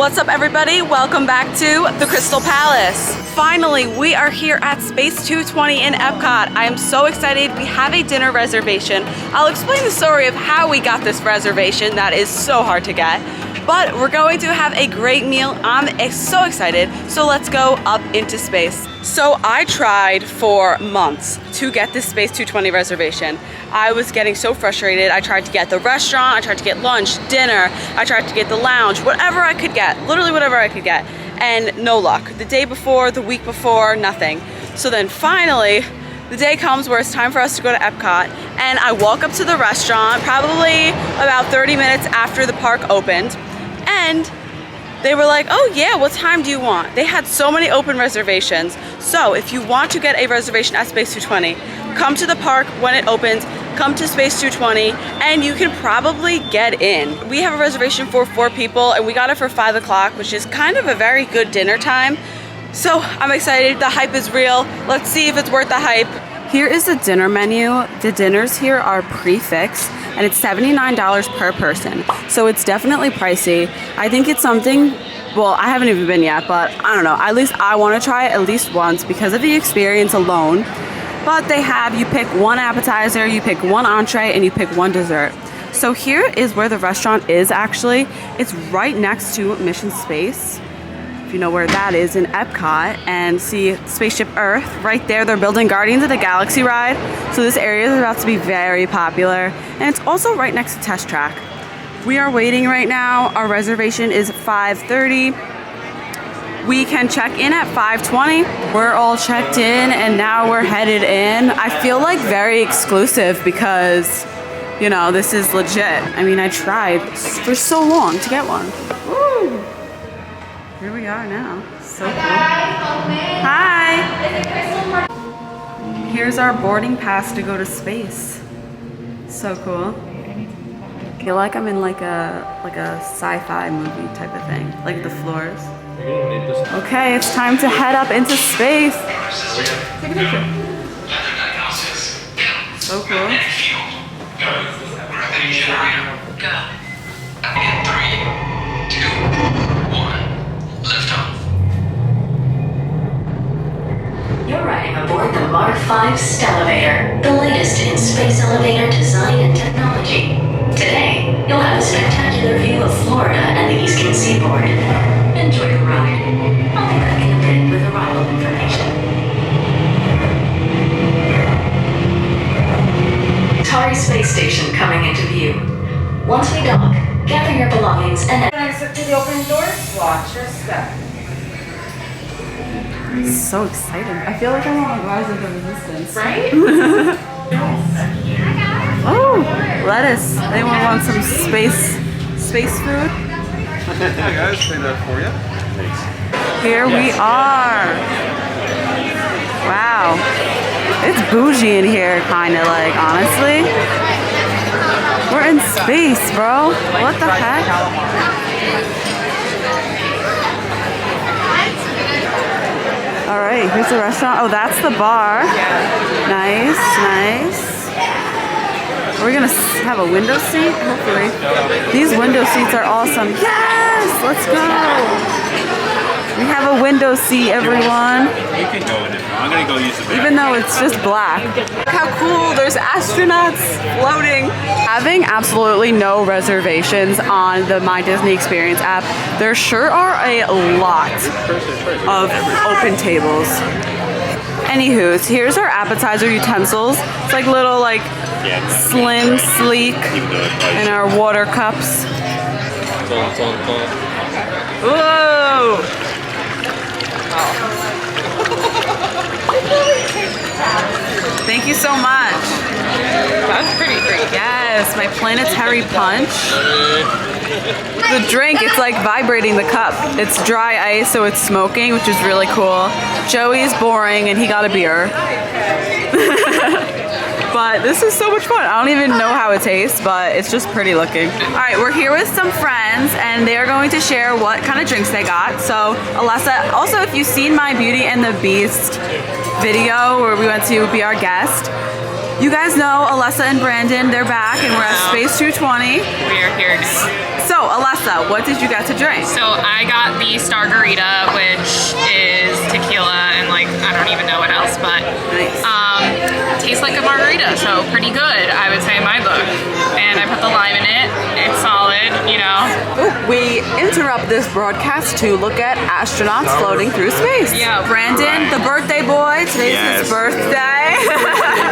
What's up, everybody? Welcome back to the Krystal Palace. Finally, we are here at Space 220 in Epcot. I am so excited. We have a dinner reservation. I'll explain the story of how we got this reservation. That is so hard to get. But we're going to have a great meal. I'm so excited. So let's go up into space. So I tried for months to get this Space 220 reservation. I was getting so frustrated. I tried to get the restaurant, I tried to get lunch, dinner, I tried to get the lounge, whatever I could get, literally whatever I could get, and no luck. The day before, the week before, nothing. So then finally, the day comes where it's time for us to go to Epcot, and I walk up to the restaurant probably about 30 minutes after the park opened, and they were like, oh yeah, what time do you want? They had so many open reservations. So if you want to get a reservation at Space 220, come to the park when it opens, come to Space 220, and you can probably get in. We have a reservation for 4 people, and we got it for 5 o'clock, which is kind of a very good dinner time. So I'm excited, the hype is real. Let's see if it's worth the hype. Here is the dinner menu. The dinners here are prix-fixe, and it's $79 per person. So it's definitely pricey. I think it's something, well, I haven't even been yet, but I don't know. At least I want to try it at least once because of the experience alone. But they have, you pick one appetizer, you pick one entree, and you pick one dessert. So here is where the restaurant is actually. It's right next to Mission Space, if you know where that is, in Epcot, and see Spaceship Earth right there. They're building Guardians of the Galaxy ride. So this area is about to be very popular. And it's also right next to Test Track. We are waiting right now. Our reservation is 5:30. We can check in at 5:20. We're all checked in and now we're headed in. I feel like very exclusive because, you know, this is legit. I mean, I tried for so long to get one. Woo! Here we are now. So cool. Hi! Here's our boarding pass to go to space. So cool. I feel like I'm in like a sci-fi movie type of thing. Like the floors. Okay, it's time to head up into space. Take a picture. So cool. Go. In 3, 2, 1, lift off. You're riding aboard the Mark V Stellarator, the latest in space elevator design and technology. Today, you'll have a spectacular view of Florida and the Eastern Seaboard. Enjoy the ride. I'll be back in a bit with arrival information. Tari Space Station coming into view. Once we dock, gather your belongings and exit to the open doors. Watch your step. So exciting. I feel like I'm on Rise of the Resistance. Right? Oh, lettuce. Anyone want some space food? Hi guys, made that for you. Thanks. Here we are. Wow. It's bougie in here, kind of like, honestly. We're in space, bro. What the heck? All right, here's the restaurant. Oh, that's the bar. Nice, nice. We're gonna have a window seat, hopefully. These window seats are awesome. Yes, let's go. We have a window seat, everyone. You can go in it. I'm gonna go use the bathroom. Even though it's just black. Look how cool, there's astronauts floating. Having absolutely no reservations on the My Disney Experience app, there sure are a lot of open tables. Anywho, here's our appetizer utensils. It's like little slim, sleek, and our water cups. Whoa! Thank you so much. That's pretty great. Yes, my planetary punch. The drink, it's like vibrating the cup. It's dry ice, so it's smoking, which is really cool. Joey's boring, and he got a beer. But this is so much fun. I don't even know how it tastes, but it's just pretty looking. All right, we're here with some friends, and they are going to share what kind of drinks they got. So, Alessa, also, if you've seen my Beauty and the Beast video where we went to be our guest, You guys know Alessa and Brandon, they're back and we're at Space 220. We are here again. So Alessa, what did you get to drink? So I got the Stargarita, which is tequila and like, I don't even know what else, but Nice. tastes like a margarita, so pretty good, I would say in my book. And I put the lime in it. It's solid, you know. We interrupt this broadcast to look at astronauts floating through space. Yeah. Brandon, the birthday boy, today's his birthday.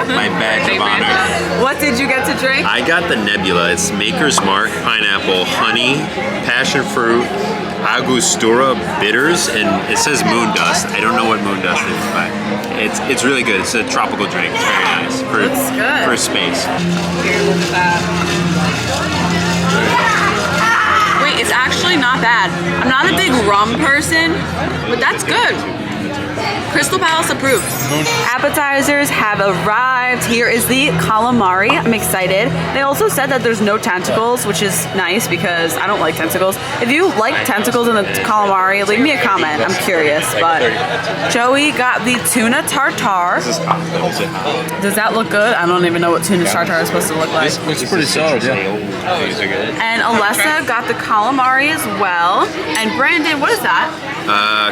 My badge of honor. What did you get to drink? I got the Nebula. It's Maker's Mark, pineapple, honey, passion fruit, Angostura bitters, and it says moon dust. I don't know what moon dust is, but it's really good. It's a tropical drink. It's very nice for space. Here, look at that. Wait, it's actually not bad. I'm not a big rum person, but that's good. Krystal Palace approved. Appetizers have arrived. Here is the calamari. I'm excited. They also said that there's no tentacles, which is nice because I don't like tentacles. If you like tentacles in the calamari, leave me a comment. I'm curious. But Joey got the tuna tartare. Does that look good? I don't even know what tuna tartare is supposed to look like. It's pretty solid, yeah. And Alessa got the calamari as well. And Brandon, what is that?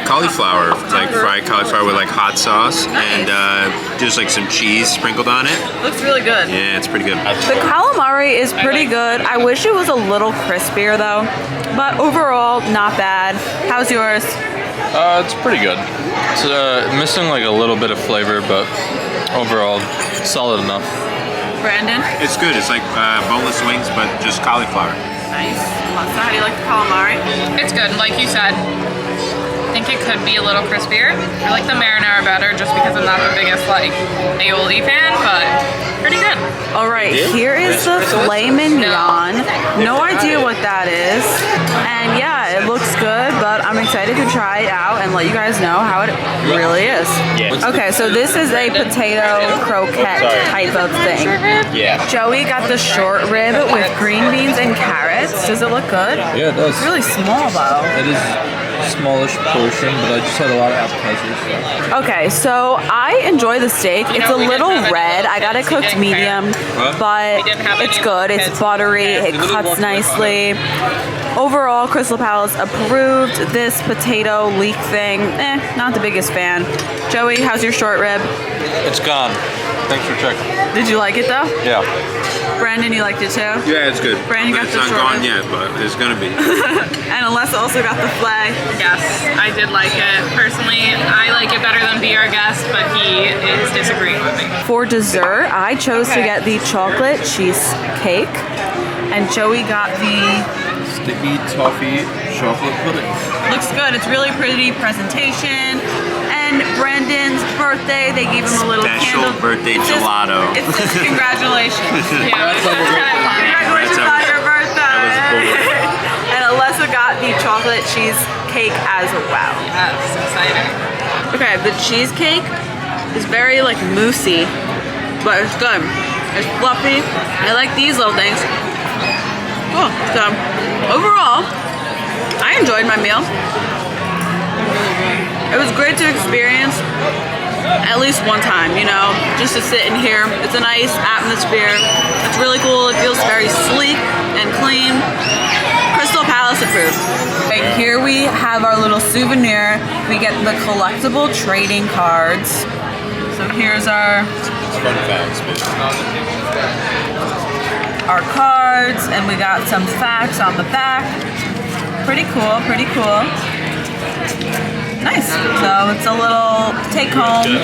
Cauliflower, like fried cauliflower with like hot sauce and just like some cheese sprinkled on it. Looks really good. Yeah, it's pretty good. The calamari is pretty good. I wish it was a little crispier though, but overall not bad. How's yours? It's pretty good. It's missing like a little bit of flavor, but overall solid enough. Brandon? It's good. It's like boneless wings, but just cauliflower. Nice. Alessa, how do you like the calamari? It's good, like you said. I think it could be a little crispier. I like the marinara better just because I'm not the biggest like aioli fan, but pretty good. All right, here is the filet mignon. No idea what that is. And yeah, it looks good, but I'm excited to try it out and let you guys know how it really is. Okay, so this is a potato croquette type of thing. Yeah. Joey got the short rib with green beans and carrots. Does it look good? Yeah, it does. It's really small though. It is a smallish portion, but I just had a lot of appetizers. So. Okay, so I enjoy the steak. It's a little red. I got it cooked medium, but it's good. It's buttery. It cuts nicely. Overall, Krystal Palace approved. This potato leek thing, not the biggest fan. Joey, how's your short rib? It's gone. Thanks for checking. Did you like it though? Yeah. Brandon, you liked it too? Yeah, it's good. Brandon got it's the not short gone rib. yet, but it's gonna be. And Alessa also got the filet. Yes, I did like it. Personally, I like it better than Be Our Guest, but he is disagreeing with me. For dessert, I chose to get the chocolate cheesecake, and Joey got the Sticky toffee chocolate pudding. looks good. It's really pretty presentation. And Brandon's birthday, they gave him a little Special candle. birthday gelato. It's just congratulations. Yeah, that's kind of fun. Congratulations That's on your birthday. That was cool. And Alessa got the chocolate cheesecake as well. Yes, exciting. Okay, the cheesecake is very like moussey, but it's good. It's fluffy. I like these little things. Cool. So overall, I enjoyed my meal. It was great to experience at least one time, you know, just to sit in here. It's a nice atmosphere. It's really cool. It feels very sleek and clean. Krystal Palace approved. Right, here we have our little souvenir. We get the collectible trading cards. So here's our cards, and we got some facts on the back. Pretty cool, pretty cool. Nice. So it's a little take home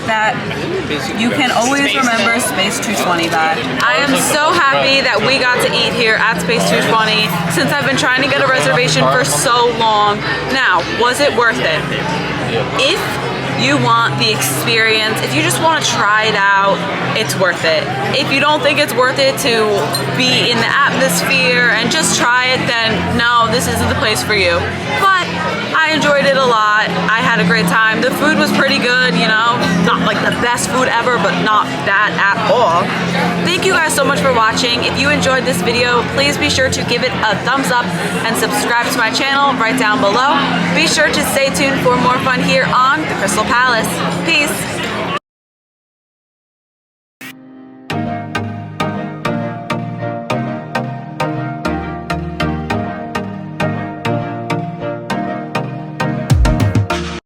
that you can always remember Space 220 by. I am so happy that we got to eat here at Space 220 since I've been trying to get a reservation for so long. Now, was it worth it? If you want the experience, if you just want to try it out, it's worth it. If you don't think it's worth it to be in the atmosphere and just try it, then no, this isn't the place for you. But I enjoyed it a lot. I had a great time. The food was pretty good, you know, not like the best food ever, but not bad at all. Thank you guys so much for watching. If you enjoyed this video, please be sure to give it a thumbs up and subscribe to my channel right down below. Be sure to stay tuned for more fun here on the Krystal Palace. Peace.